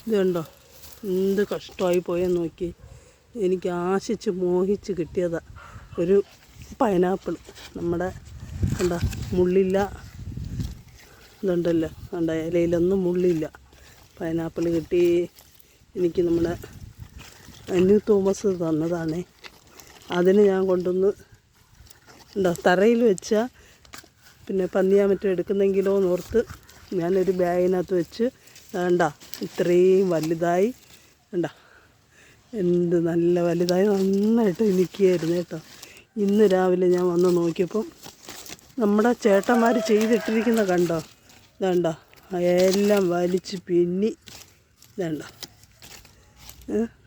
ഇത് കണ്ടോ, എന്ത് കഷ്ടമായി പോയെന്ന് നോക്കി. എനിക്ക് ആശിച്ച് മോഹിച്ച് കിട്ടിയതാണ് ഒരു പൈനാപ്പിൾ. നമ്മുടെ എന്താ മുള്ളില്ല, ഇതുണ്ടല്ലോ കണ്ട, ഇലയിലൊന്നും മുള്ളില്ല പൈനാപ്പിൾ കിട്ടി എനിക്ക്. നമ്മുടെ അന്യു തോമസ് തന്നതാണേ. അതിന് ഞാൻ കൊണ്ടുവന്ന് എന്താ തറയിൽ വെച്ചാൽ പിന്നെ പന്നിയാ മറ്റോ എടുക്കുന്നെങ്കിലോ എന്നോർത്ത് ഞാനൊരു ബാഗിനകത്ത് വെച്ച് വേണ്ട, ഇത്രയും വലുതായി വേണ്ട, എന്ത് നല്ല വലുതായി നന്നായിട്ട് നിൽക്കുകയായിരുന്നു കേട്ടോ. ഇന്ന് രാവിലെ ഞാൻ വന്ന് നോക്കിയപ്പം നമ്മുടെ ചേട്ടന്മാർ ചെയ്തിട്ടിരിക്കുന്ന കണ്ടോ, ഇതണ്ട എല്ലാം വലിച്ച് പിന്നി. ഇതണ്ട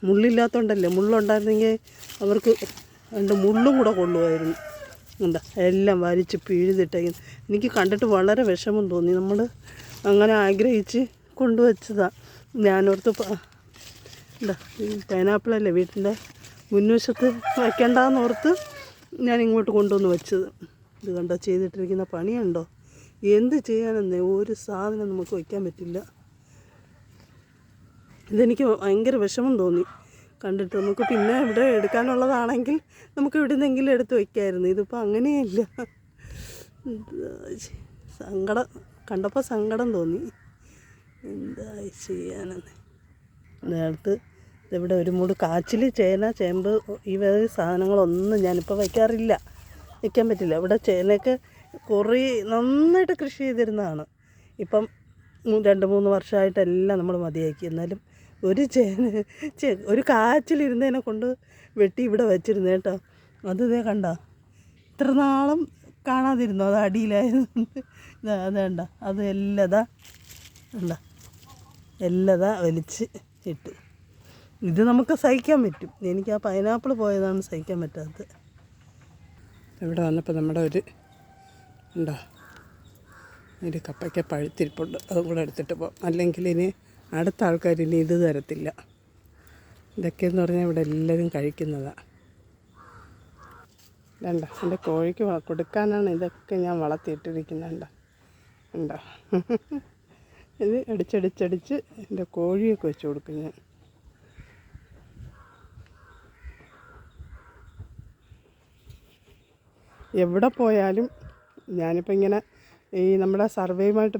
മുള്ളില്ലാത്തതുകൊണ്ടല്ലേ, മുള്ളുണ്ടായിരുന്നെങ്കിൽ അവർക്ക് രണ്ട് മുള്ളും കൂടെ കൊള്ളുമായിരുന്നു. എന്താ എല്ലാം വലിച്ച് പിഴുതിട്ടേക്കുന്നു. എനിക്ക് കണ്ടിട്ട് വളരെ വിഷമം തോന്നി. നമ്മൾ അങ്ങനെ ആഗ്രഹിച്ച് കൊണ്ടുവച്ചതാണ്. ഞാനോർത്ത് എന്താ പൈനാപ്പിളല്ലേ വീട്ടിൻ്റെ മുൻവശത്ത് വയ്ക്കേണ്ടെന്നോർത്ത് ഞാൻ ഇങ്ങോട്ട് കൊണ്ടുവന്ന് വെച്ചത്. ഇത് കണ്ടോ ചെയ്തിട്ടിരിക്കുന്ന പണിയുണ്ടോ, എന്ത് ചെയ്യാനെന്നേ, ഒരു സാധനം നമുക്ക് വയ്ക്കാൻ പറ്റില്ല. ഇതെനിക്ക് ഭയങ്കര വിഷമം തോന്നി കണ്ടിട്ട്. നമുക്ക് പിന്നെ ഇവിടെ എടുക്കാനുള്ളതാണെങ്കിൽ നമുക്ക് ഇവിടെ നിന്നെങ്കിലും എടുത്ത് വയ്ക്കാമായിരുന്നു. ഇതിപ്പോൾ അങ്ങനെയല്ല. സങ്കടം കണ്ടപ്പോൾ സങ്കടം തോന്നി. എന്താ ചെയ്യാനെന്ന്. നേരത്ത് ഇവിടെ ഒരു മൂട് കാച്ചിൽ, ചേന, ചേമ്പ് ഈ വക സാധനങ്ങളൊന്നും ഞാനിപ്പോൾ വയ്ക്കാറില്ല, വയ്ക്കാൻ പറ്റില്ല. ഇവിടെ ചേനയൊക്കെ കുറേ നന്നായിട്ട് കൃഷി ചെയ്തിരുന്നതാണ്. ഇപ്പം 2-3 വർഷമായിട്ടെല്ലാം നമ്മൾ മതിയാക്കി. എന്നാലും ഒരു ഒരു കാച്ചിലിരുന്നതിനെ കൊണ്ട് വെട്ടി ഇവിടെ വെച്ചിരുന്നു കേട്ടോ. അത് ഇതേ കണ്ട, ഇത്ര നാളും കാണാതിരുന്നു, അത് അടിയിലായതുകൊണ്ട്. അതേണ്ട, അത് എല്ലാതാ കണ്ട, എല്ലാതാ വലിച്ച് ഇട്ട്. ഇത് നമുക്ക് സഹിക്കാൻ പറ്റും. എനിക്ക് ആ പൈനാപ്പിൾ പോയതാണ് സഹിക്കാൻ പറ്റാത്തത്. ഇവിടെ വന്നപ്പോൾ നമ്മുടെ ഒരു ഉണ്ടോ ഒരു കപ്പയ്ക്ക പഴുത്തിരിപ്പുണ്ട്, അതും കൂടെ എടുത്തിട്ട് പോകാം. അല്ലെങ്കിൽ ഇനി അടുത്ത ആൾക്കാർ ഇനി ഇത് തരത്തില്ല. ഇതൊക്കെയെന്ന് പറഞ്ഞാൽ ഇവിടെ എല്ലാവരും കഴിക്കുന്നതാണ്. വേണ്ട, എൻ്റെ കോഴിക്ക് കൊടുക്കാനാണ് ഇതൊക്കെ ഞാൻ വളർത്തിയിട്ടിരിക്കുന്നുണ്ട്. ഉണ്ടോ ഇത് അടിച്ചടിച്ചടിച്ച് എൻ്റെ കോഴിയൊക്കെ വെച്ച് കൊടുക്കും ഞാൻ. എവിടെ പോയാലും ഞാനിപ്പോൾ ഇങ്ങനെ ഈ നമ്മുടെ സർവേയുമായിട്ട്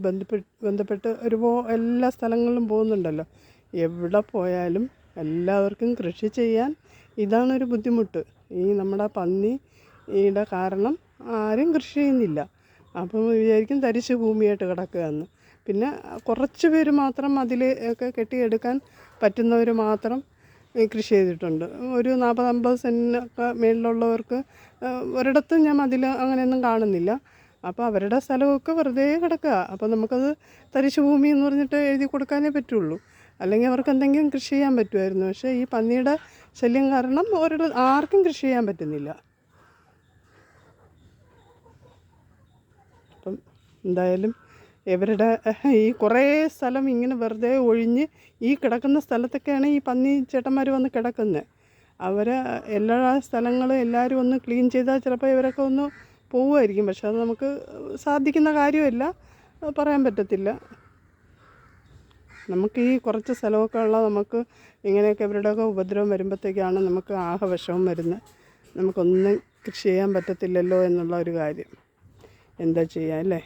ബന്ധപ്പെട്ട് എല്ലാ സ്ഥലങ്ങളിലും പോകുന്നുണ്ടല്ലോ. എവിടെ പോയാലും എല്ലാവർക്കും കൃഷി ചെയ്യാൻ ഇതാണൊരു ബുദ്ധിമുട്ട്. ഈ നമ്മുടെ പന്നിയുടെ കാരണം ആരും കൃഷി ചെയ്യുന്നില്ല. അപ്പം വിചാരിക്കും തരിശ് ഭൂമിയായിട്ട് കിടക്കുകയെന്ന്. പിന്നെ കുറച്ച് പേര് മാത്രം അതിൽ ഒക്കെ കെട്ടിയെടുക്കാൻ പറ്റുന്നവർ മാത്രം കൃഷി ചെയ്തിട്ടുണ്ട്. ഒരു 40-50 സെൻറ്റിനൊക്കെ മേളിലുള്ളവർക്ക് ഒരിടത്തും ഞാൻ അതിൽ അങ്ങനെയൊന്നും കാണുന്നില്ല. അപ്പോൾ അവരുടെ സ്ഥലമൊക്കെ വെറുതെ കിടക്കുക. അപ്പോൾ നമുക്കത് തരിശ് ഭൂമി എന്ന് പറഞ്ഞിട്ട് എഴുതി കൊടുക്കാനേ പറ്റുള്ളൂ. അല്ലെങ്കിൽ അവർക്ക് എന്തെങ്കിലും കൃഷി ചെയ്യാൻ പറ്റുമായിരുന്നു. പക്ഷേ ഈ പന്നിയുടെ ശല്യം കാരണം ആർക്കും കൃഷി ചെയ്യാൻ പറ്റുന്നില്ല. അപ്പം എന്തായാലും ഇവരുടെ ഈ കുറേ സ്ഥലം ഇങ്ങനെ വെറുതെ ഒഴിഞ്ഞ് ഈ കിടക്കുന്ന സ്ഥലത്തൊക്കെയാണ് ഈ പന്നി ചേട്ടന്മാർ വന്ന് കിടക്കുന്നത്. എല്ലാ സ്ഥലങ്ങളും എല്ലാവരും ഒന്ന് ക്ലീൻ ചെയ്താൽ ചിലപ്പോൾ ഇവരൊക്കെ ഒന്ന് പോവുമായിരിക്കും. പക്ഷെ അത് നമുക്ക് സാധിക്കുന്ന കാര്യമല്ല, പറയാൻ പറ്റത്തില്ല. നമുക്ക് ഈ കുറച്ച് സ്ഥലമൊക്കെ ഉള്ള നമുക്ക് ഇങ്ങനെയൊക്കെ ഇവരുടെയൊക്കെ ഉപദ്രവം വരുമ്പോഴത്തേക്കാണ് നമുക്ക് ആകെ വിഷമം വരുന്നത്. നമുക്കൊന്നും കൃഷി ചെയ്യാൻ പറ്റത്തില്ലല്ലോ എന്നുള്ള ഒരു കാര്യം. എന്താ ചെയ്യുക അല്ലേ.